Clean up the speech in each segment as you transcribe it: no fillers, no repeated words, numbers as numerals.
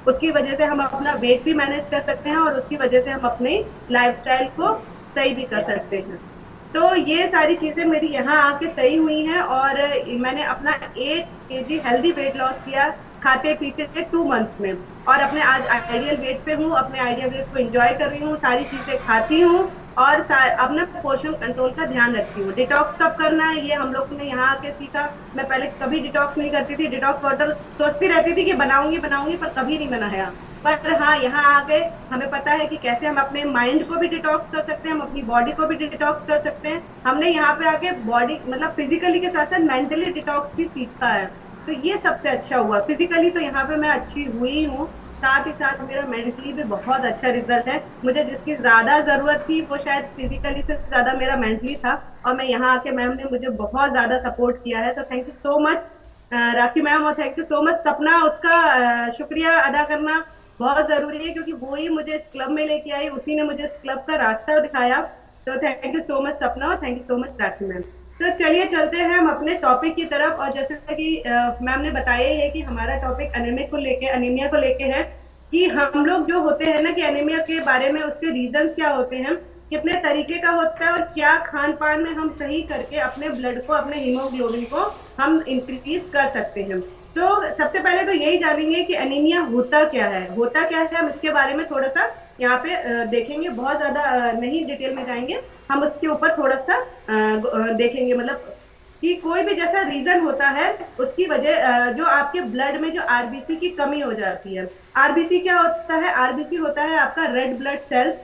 उसकी वजह से हम अपना वेट भी मैनेज कर सकते हैं और उसकी वजह से हम अपने लाइफस्टाइल को सही भी कर सकते हैं। तो ये सारी चीजें मेरी यहाँ आके सही हुई हैं और मैंने अपना 8 kg हेल्दी वेट लॉस किया खाते पीते 2 मंथ्स में। और अपने आज आइडियल वेट पे हूँ, अपने आइडियल वेट को एंजॉय कर रही हूँ, सारी चीजें खाती हूँ और अपना पोर्शन कंट्रोल का ध्यान रखती हूँ। डिटॉक्स कब करना है ये हम लोग ने यहाँ आके सीखा। मैं पहले कभी डिटॉक्स नहीं करती थी, डिटॉक्स वाटर सोचती रहती थी कि बनाऊंगी बनाऊंगी पर कभी नहीं बनाया। पर हाँ, यहाँ आ गए हमें पता है कि कैसे हम अपने माइंड को भी डिटॉक्स कर सकते हैं, हम अपनी बॉडी को भी डिटॉक्स कर सकते हैं। हमने यहाँ पे आके बॉडी मतलब फिजिकली के साथ साथ मेंटली डिटॉक्स भी सीखा है। तो ये सबसे अच्छा हुआ। फिजिकली तो यहाँ पे मैं अच्छी हुई हूँ, साथ ही साथ मेरा मेंटली भी बहुत अच्छा रिजल्ट है। मुझे जिसकी ज्यादा जरूरत थी वो शायद फिजिकली से ज्यादा मेरा मेंटली था। और मैं यहाँ आके मैम ने मुझे बहुत ज्यादा सपोर्ट किया है, तो thank you so much rakhi ma'am, और थैंक यू सो मच सपना। उसका शुक्रिया अदा करना बहुत जरूरी है क्योंकि वो ही मुझे इस क्लब में लेके आई, उसी ने मुझे इस क्लब का रास्ता दिखाया। तो थैंक यू सो मच सपना और thank you so much rakhi ma'am. तो चलिए चलते हैं हम अपने टॉपिक की तरफ। और जैसे कि मैम ने बताया ही है कि हमारा टॉपिक एनीमिक को लेके अनीमिया को लेके है कि हम लोग जो होते हैं ना कि एनीमिया के बारे में उसके रीजंस क्या होते हैं, कितने तरीके का होता है और क्या खान पान में हम सही करके अपने ब्लड को अपने हीमोग्लोबिन को हम इंक्रीज कर सकते हैं। तो सबसे पहले तो यही जानेंगे कि एनीमिया होता क्या है, होता क्या है, हम इसके बारे में थोड़ा सा यहाँ पे देखेंगे। बहुत ज्यादा नहीं डिटेल में जाएंगे, हम उसके ऊपर थोड़ा सा देखेंगे। मतलब कि कोई भी जैसा रीजन होता है उसकी वजह जो आपके ब्लड में जो आरबीसी की कमी हो जाती है। आरबीसी क्या होता है? आरबीसी होता है आपका red blood cells.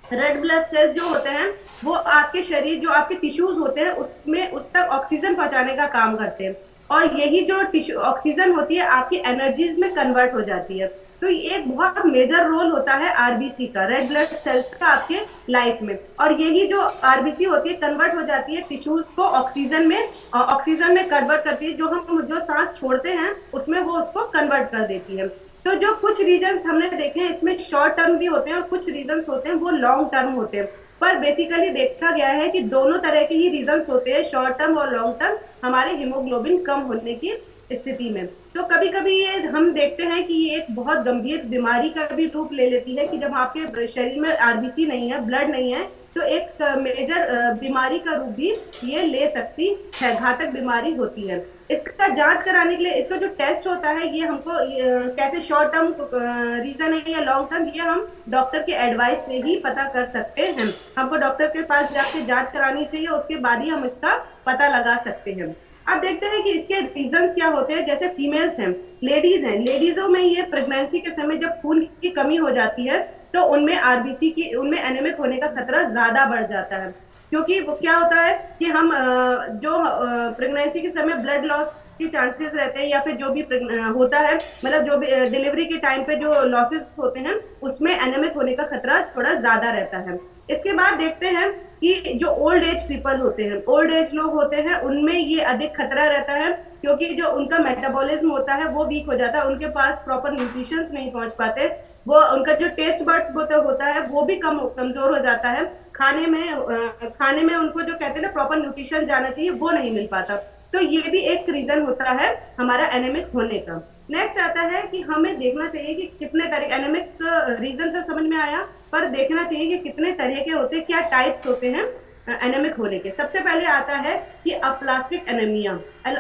Red blood cells जो होते हैं वो आपके शरीर जो आपके टिश्यूज होते हैं उसमें उस तक ऑक्सीजन पहुंचाने का काम करते हैं। और यही जो टिश्यू ऑक्सीजन होती है आपकी एनर्जीज में कन्वर्ट हो जाती है। तो ये एक बहुत मेजर रोल होता है आरबीसी का, रेड ब्लड सेल्स का आपके लाइफ में। और यही जो आरबीसी होती है कन्वर्ट हो जाती है टिश्यूज को ऑक्सीजन में कन्वर्ट करती है। जो हम जो सांस छोड़ते हैं उसमें वो उसको कन्वर्ट कर देती है। तो जो कुछ रीजंस हमने देखे हैं इसमें शॉर्ट टर्म भी होते हैं और कुछ रीजंस होते हैं वो लॉन्ग टर्म होते हैं। पर बेसिकली देखा गया है कि दोनों तरह के ही रीजंस होते हैं, शॉर्ट टर्म और लॉन्ग टर्म, हमारे हीमोग्लोबिन कम होने की स्थिति में। तो कभी कभी ये हम देखते हैं कि ये एक बहुत गंभीर बीमारी का भी रूप ले लेती है कि जब आपके शरीर में आरबीसी नहीं है, ब्लड नहीं है, तो एक मेजर बीमारी का रूप भी ये ले सकती है, घातक बीमारी होती है। इसका जांच कराने के लिए इसका जो टेस्ट होता है ये हमको कैसे शॉर्ट टर्म रीजन है या लॉन्ग टर्म, ये हम डॉक्टर के एडवाइस से ही पता कर सकते हैं। हमको डॉक्टर के पास जाके जांच करानी चाहिए, उसके बाद ही हम इसका पता लगा सकते हैं। अब देखते हैं कि इसके रीजंस क्या होते हैं। जैसे फीमेल्स हैं, लेडीज हैं, लेडीजों में ये प्रेगनेंसी के समय जब खून की कमी हो जाती है तो उनमें आरबीसी की उनमें एनेमिक होने का खतरा ज्यादा बढ़ जाता है। क्योंकि वो क्या होता है कि हम जो प्रेगनेंसी के समय ब्लड लॉस के चांसेस रहते हैं या फिर जो भी होता है, मतलब जो भी डिलीवरी के टाइम पे जो लॉसेस होते हैं उसमें एनेमिक होने का खतरा थोड़ा ज्यादा रहता है। इसके बाद देखते हैं कि जो ओल्ड एज पीपल होते हैं, ओल्ड एज लोग होते हैं, उनमें ये अधिक खतरा रहता है क्योंकि जो उनका मेटाबॉलिज्म होता है वो वीक हो जाता है, उनके पास प्रॉपर न्यूट्रिशन नहीं पहुंच पाते, वो उनका जो टेस्ट बर्ड्स होता है वो भी कमजोर हो जाता है। खाने में उनको जो कहते हैं ना प्रॉपर न्यूट्रिशन जाना चाहिए वो नहीं मिल पाता। तो ये भी एक रीजन होता है हमारा एनेमिक होने का। नेक्स्ट आता है कि हमें देखना चाहिए कि कितने तरह एनेमिक रीजन तो समझ में आया, पर देखना चाहिए कि कितने तरह के होते हैं, क्या टाइप्स होते हैं एनेमिक होने के। सबसे पहले आता है कि अप्लास्टिक एनीमिया।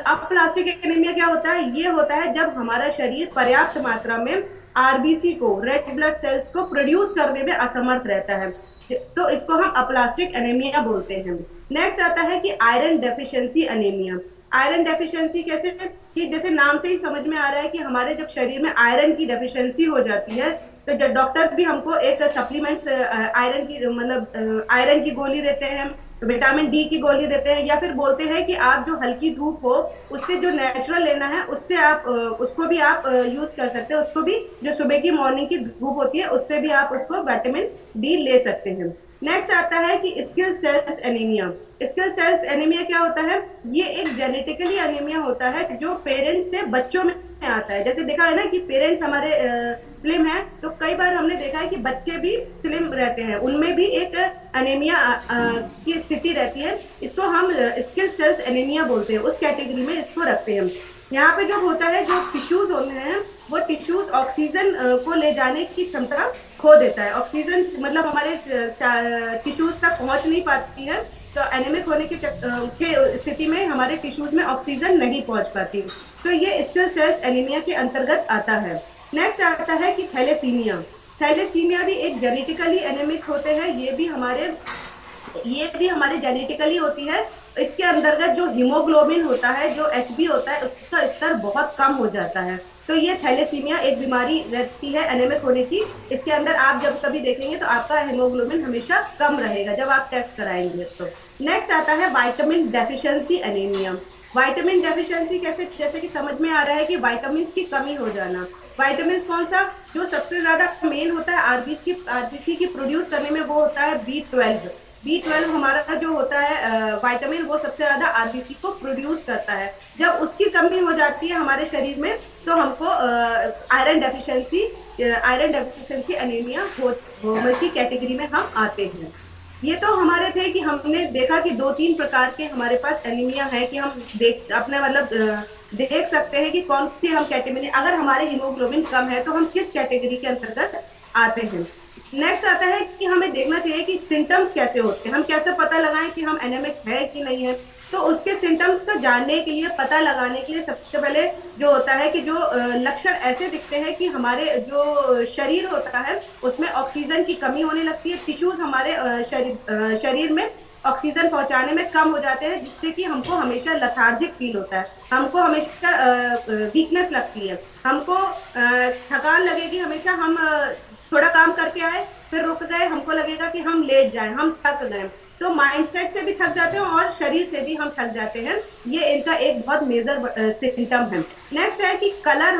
अप्लास्टिक एनीमिया क्या होता है? ये होता है जब हमारा शरीर पर्याप्त मात्रा में आरबीसी को, रेड ब्लड सेल्स को प्रोड्यूस करने में असमर्थ रहता है, तो इसको हम अप्लास्टिक एनीमिया बोलते हैं। नेक्स्ट आता है कि iron deficiency anaemia. Iron deficiency कैसे? कि जैसे नाम से ही समझ में आ रहा है कि हमारे जब शरीर में आयरन की डेफिशिएंसी हो जाती है तो जब डॉक्टर भी हमको एक सप्लीमेंट्स आयरन की मतलब आयरन की गोली देते हैं, विटामिन डी की गोली देते हैं, या फिर बोलते हैं कि आप जो हल्की धूप हो उससे जो नेचुरल लेना है उससे आप उसको भी आप यूज कर सकते हैं, उसको भी जो सुबह की मॉर्निंग की धूप होती है उससे भी आप उसको विटामिन डी ले सकते हैं। नेक्स्ट आता है कि sickle cells anaemia. Sickle cells anaemia क्या होता है? ये एक जेनेटिकली एनीमिया होता है जो पेरेंट्स से बच्चों में आता है। जैसे देखा है ना कि पेरेंट्स हमारे स्लिम है, तो कई बार हमने देखा है कि बच्चे भी स्लिम रहते हैं, उनमें भी एक एनीमिया की स्थिति रहती है। इसको हम स्किल सेल्स एनीमिया बोलते हैं, उस कैटेगरी में इसको रखते हैं। यहाँ पे जो होता है जो टिश्यूज होते हैं वो टिश्यूज ऑक्सीजन को ले जाने की क्षमता खो देता है। ऑक्सीजन मतलब हमारे टिश्यूज तक पहुंच नहीं पाती है, तो एनीमिक होने के स्थिति में हमारे टिश्यूज में ऑक्सीजन नहीं पहुंच पाती, तो ये स्टिल सेल्स एनीमिया के अंतर्गत आता है। नेक्स्ट आता है कि थैलेसीमिया। थैलेसीमिया भी एक जेनेटिकली एनीमिक होते हैं, ये भी हमारे जेनेटिकली होती है। इसके अंतर्गत जो हीमोग्लोबिन होता है, जो एचबी होता है, उसका स्तर बहुत कम हो जाता है। तो ये थैलेसीमिया एक बीमारी रहती है एनीमिक होने की। इसके अंदर आप जब कभी देखेंगे तो आपका हीमोग्लोबिन हमेशा कम रहेगा जब आप टेस्ट कराएंगे तो। नेक्स्ट आता है vitamin deficiency anaemia. Vitamin deficiency कैसे, जैसे कि समझ में आ रहा है कि विटामिन की कमी हो जाना। विटामिन कौन सा जो सबसे ज्यादा मेन होता है आरबीसी की प्रोड्यूस करने में, वो होता है बी 12। बी 12 हमारा जो होता है विटामिन, वो सबसे ज्यादा आरबीसी को प्रोड्यूस करता है। जब उसकी कमी हो जाती है हमारे शरीर में तो हमको आयरन डेफिशिएंसी एनीमिया की कैटेगरी में हम आते हैं। ये तो हमारे थे कि हमने देखा कि 2-3 प्रकार के हमारे पास एनीमिया है, कि हम देख अपने मतलब देख सकते हैं कि कौन सी हम कैटेगरी, अगर हमारे हीमोग्लोबिन कम है तो हम किस कैटेगरी के अंतर्गत आते हैं। नेक्स्ट आता है कि हमें देखना चाहिए कि सिम्टम्स कैसे होते हैं, हम कैसे पता लगाएं कि हम एनीमिक है कि नहीं है। तो उसके सिम्टम्स को जानने के लिए, पता लगाने के लिए सबसे पहले जो होता है कि जो लक्षण ऐसे दिखते हैं कि हमारे जो शरीर होता है उसमें ऑक्सीजन की कमी होने लगती है, टिश्यूज हमारे शरीर में ऑक्सीजन पहुंचाने में कम हो जाते हैं, जिससे कि हमको हमेशा लथार्जिक फील होता है, हमको हमेशा वीकनेस लगती है, हमको थकान लगेगी हमेशा। हम थोड़ा काम करके आए फिर रुक गए, हमको लगेगा कि हम लेट जाएं, हम थक गए। तो माइंडसेट से भी थक जाते हैं और शरीर से भी हम थक जाते हैं। ये इनका एक बहुत मेजर सिम्टम है। नेक्स्ट है कि कलर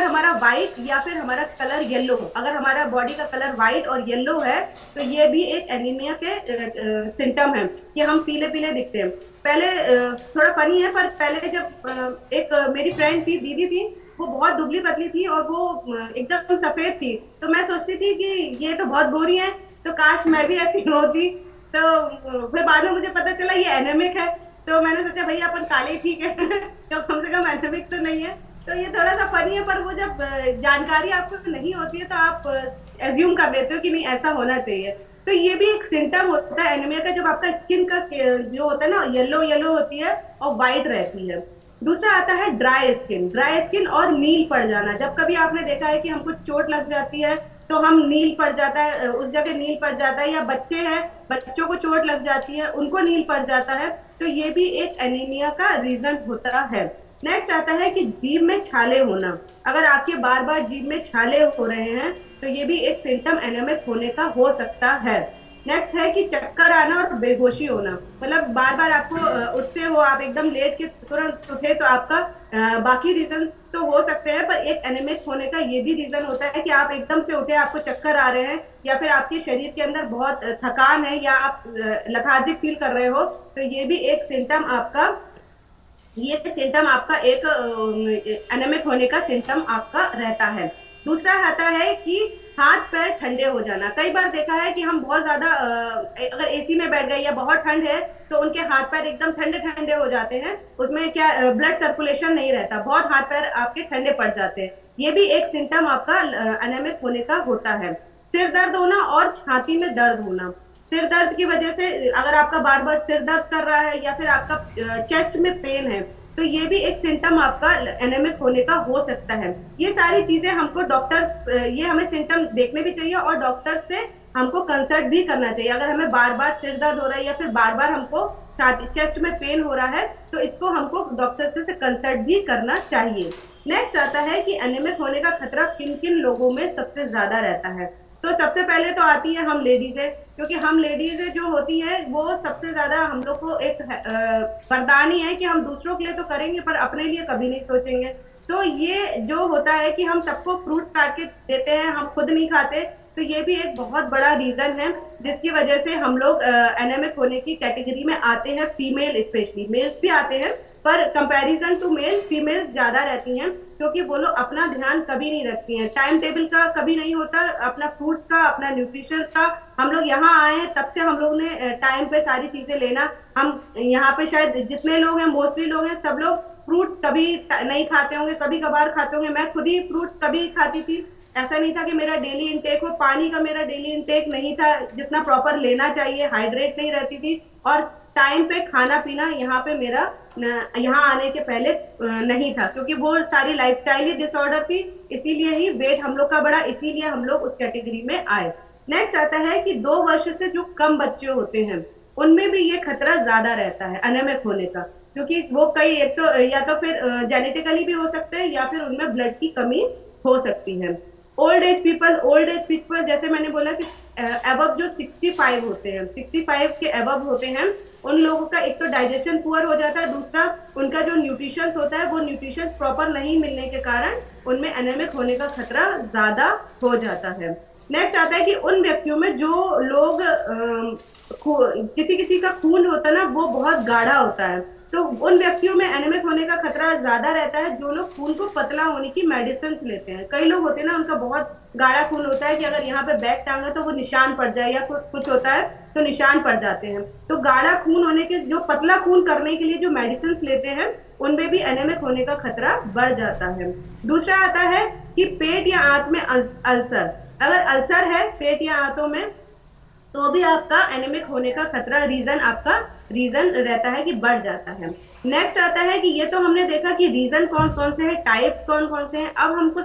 हमारा व्हाइट या फिर हमारा कलर येलो हो। अगर हमारा बॉडी का कलर व्हाइट और येलो है तो ये भी एक एनीमिया के सिम्टम है कि हम पीले पीले दिखते हैं। पहले थोड़ा फनी है, पर पहले जब एक मेरी फ्रेंड थी, दीदी थी, वो बहुत दुबली पतली थी और वो एकदम सफेद थी, तो मैं सोचती थी कि ये तो बहुत गोरी है, तो काश मैं भी ऐसी होती। तो फिर बाद में मुझे पता चला ये एनेमिक है, तो मैंने सोचा भैया अपन काले ही ठीक है तो कम से कम एनेमिक तो नहीं है। तो ये थोड़ा सा फनी है, पर वो जब जानकारी आपको नहीं होती है तो आप एज्यूम कर लेते हो कि नहीं ऐसा होना चाहिए। तो ये भी एक सिम्टम होता है एनीमिया का, जब आपका स्किन का जो होता है ना, येलो येलो होती है और व्हाइट रहती है। दूसरा आता है ड्राई स्किन और नील पड़ जाना। जब कभी आपने देखा है कि हमको चोट लग जाती है तो हम नील पड़ जाता है, उस जगह नील पड़ जाता है, या बच्चे हैं, बच्चों को चोट लग जाती है, उनको नील पड़ जाता है, तो ये भी एक एनीमिया का रीजन होता है। नेक्स्ट आता है कि जीभ में छाले होना। अगर आपके बार बार जीभ में छाले हो रहे हैं तो ये भी एक सिम्टम एनीमिक होने का हो सकता है। नेक्स्ट है कि चक्कर आना और बेहोशी होना। मतलब बार बार आपको उठते हो, आप एकदम लेट के तुरंत उठे तो आपका बाकी रीजन तो हो सकते हैं, पर एक एनीमिक होने का ये भी रीजन होता है कि आप एकदम से उठे, आपको चक्कर आ रहे हैं, या फिर आपके शरीर के अंदर बहुत थकान है, या आप लथार्जिक फील कर रहे हो, तो ये भी एक सिम्टम आपका एक एनीमिक होने का सिम्टम आपका रहता है। दूसरा आता है कि हाथ पैर ठंडे हो जाना। कई बार देखा है कि हम बहुत ज्यादा अगर एसी में बैठ गए या बहुत ठंड है तो उनके हाथ पैर एकदम ठंडे ठंडे हो जाते हैं, उसमें क्या ब्लड सर्कुलेशन नहीं रहता, बहुत हाथ पैर आपके ठंडे पड़ जाते हैं। ये भी एक सिम्टम आपका एनीमिक होने का होता है। सिर दर्द होना और छाती में दर्द होना। सिर दर्द की वजह से अगर आपका बार बार सिर दर्द कर रहा है या फिर आपका चेस्ट में पेन है, तो ये भी एक सिम्टम आपका एनीमिक होने का हो सकता है। ये सारी चीजें हमको डॉक्टर्स, ये हमें सिम्टम देखने भी चाहिए और डॉक्टर से हमको कंसल्ट भी करना चाहिए। अगर हमें बार बार सिर दर्द हो रहा है या फिर बार बार हमको चेस्ट में पेन हो रहा है तो इसको हमको डॉक्टर से कंसल्ट भी करना चाहिए। नेक्स्ट आता है कि एनीमिक होने का खतरा किन किन लोगों में सबसे ज्यादा रहता है। तो सबसे पहले तो आती है हम लेडीज है, क्योंकि हम लेडीज जो होती है वो सबसे ज्यादा हम लोग को एक वरदान ही है कि हम दूसरों के लिए तो करेंगे पर अपने लिए कभी नहीं सोचेंगे। तो ये जो होता है कि हम सबको फ्रूट्स काट के देते हैं, हम खुद नहीं खाते, तो ये भी एक बहुत बड़ा रीजन है जिसकी वजह से हम लोग एनीमिक होने की कैटेगरी में आते हैं। फीमेल स्पेशली, मेल्स भी आते हैं पर कंपैरिजन टू मेल फीमेल ज्यादा रहती हैं, क्योंकि वो लोग अपना ध्यान कभी नहीं रखती हैं, टाइम टेबल का कभी नहीं होता, अपना फ्रूट्स का, अपना न्यूट्रिशन का। हम लोग यहाँ आए हैं तब से हम लोग ने टाइम पे सारी चीजें लेना। हम यहाँ पे शायद जितने लोग हैं, मोस्टली लोग हैं, सब लोग फ्रूट्स कभी नहीं खाते होंगे, कभी कभार खाते होंगे, मैं खुद ही फ्रूट्स कभी खाती थी। ऐसा नहीं था कि मेरा डेली इंटेक हो, पानी का मेरा डेली इंटेक नहीं था जितना प्रॉपर लेना चाहिए, हाइड्रेट नहीं रहती थी। और टाइम पे खाना पीना यहाँ पे मेरा यहाँ आने के पहले नहीं था, क्योंकि वो सारी लाइफस्टाइल ही डिसऑर्डर थी। इसीलिए ही वेट हम लोग का बढ़ा, इसीलिए हम लोग उस कैटेगरी में आए। नेक्स्ट आता है कि 2 वर्ष से जो कम बच्चे होते हैं उनमें भी ये खतरा ज्यादा रहता है अनिमिक होने का, क्योंकि वो कई एक तो या तो फिर जेनेटिकली भी हो सकते हैं या फिर उनमें ब्लड की कमी हो सकती है। ओल्ड एज पीपल जैसे मैंने बोला कि अबव जो 65 होते हैं, 65 के अबव होते हैं, उन लोगों का एक तो डाइजेशन पुअर हो जाता है, दूसरा उनका जो न्यूट्रिशन होता है वो न्यूट्रिशन प्रॉपर नहीं मिलने के कारण उनमें एनेमिक होने का खतरा ज्यादा हो जाता है। नेक्स्ट आता है कि उन व्यक्तियों में जो लोग किसी किसी का खून होता है ना वो बहुत गाढ़ा होता है, तो उन व्यक्तियों में एनीमिक होने का खतरा ज्यादा रहता है जो लोग खून को पतला होने की मेडिसिन लेते हैं। कई लोग होते हैं ना उनका बहुत गाढ़ा खून होता है कि अगर यहाँ पे बैग टांगा तो वो निशान पड़ जाए, या कुछ होता है तो निशान पड़ जाते हैं। तो गाढ़ा खून होने के जो पतला खून करने के लिए जो मेडिसिन लेते हैं उनमें भी एनीमिक होने का खतरा बढ़ जाता है। दूसरा आता है कि पेट या आंत में अल्सर, अगर अल्सर है पेट या आंतों में तो भी आपका एनीमिक होने का खतरा रीजन रहता है कि बढ़ जाता है। नेक्स्ट आता है कि ये तो हमने देखा कि रीजन कौन कौन से हैं, टाइप्स कौन कौन से हैं। अब हमको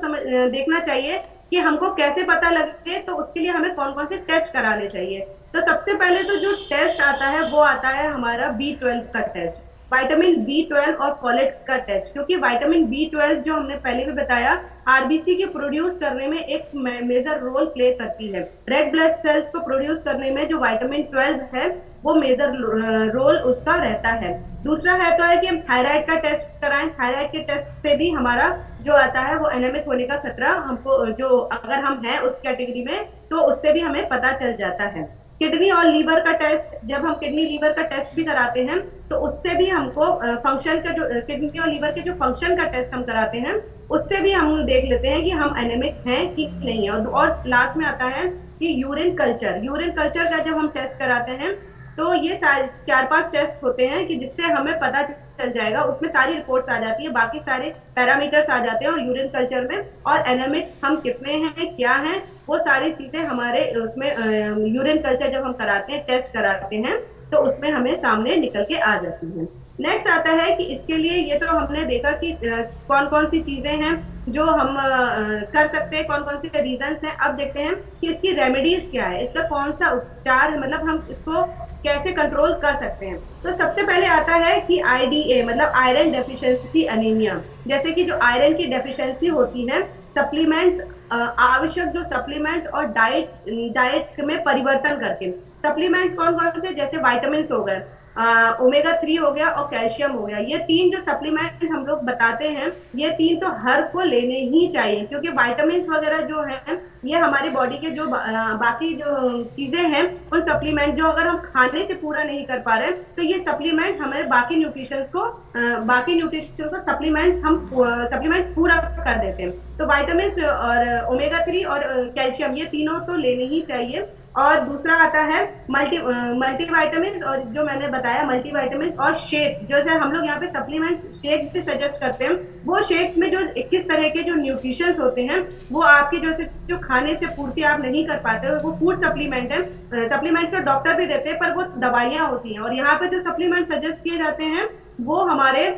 देखना चाहिए कि हमको कैसे पता लगे, तो उसके लिए हमें कौन कौन से टेस्ट कराने चाहिए। तो सबसे पहले तो जो टेस्ट आता है वो आता है हमारा B12 का टेस्ट, विटामिन B12 और फोलेट का टेस्ट, क्योंकि विटामिन B12 जो हमने पहले भी बताया आरबीसी के प्रोड्यूस करने में एक मेजर रोल प्ले करती है। रेड ब्लड सेल्स को प्रोड्यूस करने में जो विटामिन 12 है वो मेजर रोल उसका रहता है। दूसरा है तो है कि हम थायराइड का टेस्ट कराएं, थायराइड के टेस्ट से भी हमारा जो आता है वो एनीमिक होने का खतरा हमको, जो अगर हम हैं उस कैटेगरी में तो उससे भी हमें पता चल जाता है। किडनी और लीवर का टेस्ट, जब हम किडनी लीवर का टेस्ट भी कराते हैं तो उससे भी हमको फंक्शन का जो किडनी और लीवर के जो फंक्शन का टेस्ट हम कराते हैं उससे भी हम देख लेते हैं कि हम एनीमिक हैं कि नहीं है। और लास्ट में आता है कि यूरिन कल्चर, यूरिन कल्चर का जब हम टेस्ट कराते हैं तो ये 4-5 टेस्ट होते हैं कि जिससे हमें पता चल जाएगा, उसमें सारी रिपोर्ट्स आ जाती है, बाकी सारे पैरामीटर्स आ जाते हैं और यूरिन कल्चर में, और एनीमिक हम कितने हैं क्या हैं वो सारी चीजें हमारे उसमें यूरिन कल्चर जब हम कराते हैं टेस्ट कराते हैं तो उसमें हमें सामने निकल के आ जाती हैं। नेक्स्ट आता है कि इसके लिए ये तो हमने देखा कि कौन कौन सी चीजें हैं जो हम कर सकते हैं, कौन कौन से रीजंस हैं। अब देखते हैं कि इसकी रेमेडीज क्या है, इसका कौन सा उपचार है, मतलब हम इसको कैसे कंट्रोल कर सकते हैं। तो सबसे पहले आता है कि आईडीए मतलब आयरन डेफिशिएंसी एनीमिया, जैसे कि जो आयरन की डेफिशिएंसी होती है, सप्लीमेंट्स आवश्यक जो सप्लीमेंट्स और डाइट में परिवर्तन करके, सप्लीमेंट्स कौन कौन से, जैसे वाइटामिन हो गए, ओमेगा 3 हो गया और कैल्शियम हो गया, ये 3 जो सप्लीमेंट हम लोग बताते हैं ये 3 तो हर को लेने ही चाहिए, क्योंकि वाइटामिन वगैरह जो है ये हमारी बॉडी के जो बाकी जो चीजें हैं उन सप्लीमेंट जो अगर हम खाने से पूरा नहीं कर पा रहे हैं तो ये सप्लीमेंट हमारे बाकी न्यूट्रिशन को सप्लीमेंट्स पूरा कर देते हैं। तो वाइटामिन और ओमेगा 3 और कैल्शियम ये तीनों तो लेने ही चाहिए। और दूसरा आता है मल्टीविटामिन, और जो मैंने बताया मल्टीविटामिन और शेक, जो हम लोग यहाँ पे सप्लीमेंट्स शेक भी सजेस्ट करते हैं, वो शेक में जो 21 तरह के जो न्यूट्रिशंस होते हैं वो आपके जो खाने से पूर्ति आप नहीं कर पाते हो, वो फूड सप्लीमेंट है। सप्लीमेंट्स तो डॉक्टर भी देते हैं पर वो दवाइयाँ होती हैं, और यहाँ पे जो सप्लीमेंट सजेस्ट किए जाते हैं वो हमारे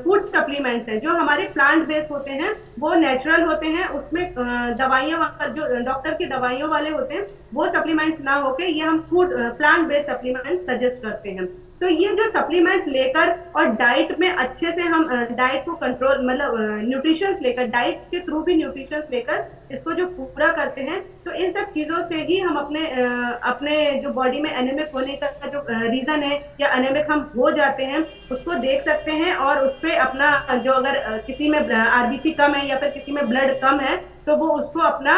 फूड सप्लीमेंट्स हैं जो हमारे प्लांट बेस्ड होते हैं, वो नेचुरल होते हैं, उसमें दवाइयाँ जो डॉक्टर की दवाइयों वाले होते हैं वो सप्लीमेंट्स ना होके ये हम food plant based supplements suggest करते हैं। तो ये जो सप्लीमेंट्स लेकर और डाइट में अच्छे से हम डाइट को कंट्रोल मतलब न्यूट्रिशंस लेकर, डाइट के थ्रू भी न्यूट्रिशंस लेकर इसको जो पूरा करते हैं, तो इन सब चीजों से ही हम अपने जो बॉडी में एनीमिक होने का जो रीजन है या एनीमिक हम हो जाते हैं उसको देख सकते हैं, और उस पर अपना जो अगर किसी में आरबीसी कम है या फिर किसी में ब्लड कम है तो वो उसको अपना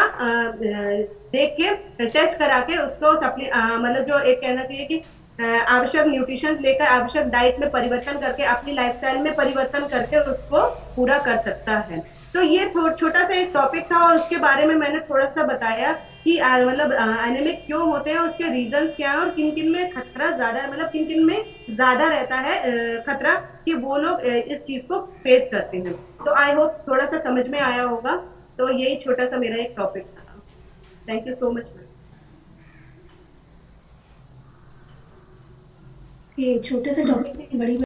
देख के टेस्ट करा के उसको मतलब जो एक कहना चाहिए कि आवश्यक न्यूट्रिशन लेकर आवश्यक डाइट में परिवर्तन करके अपनी लाइफस्टाइल में परिवर्तन करके उसको पूरा कर सकता है। तो ये छोटा सा एक टॉपिक था और उसके बारे में मैंने थोड़ा सा बताया कि मतलब एनीमिक क्यों होते हैं, उसके रीजंस क्या है और किन किन में खतरा ज्यादा है, मतलब किन किन में ज्यादा रहता है खतरा कि वो लोग इस चीज को फेस करते हैं। तो आई होप थोड़ा सा समझ में आया होगा। तो यही छोटा सा मेरा एक टॉपिक था। Thank you so much. ये छोटे से टॉपिक में बड़ी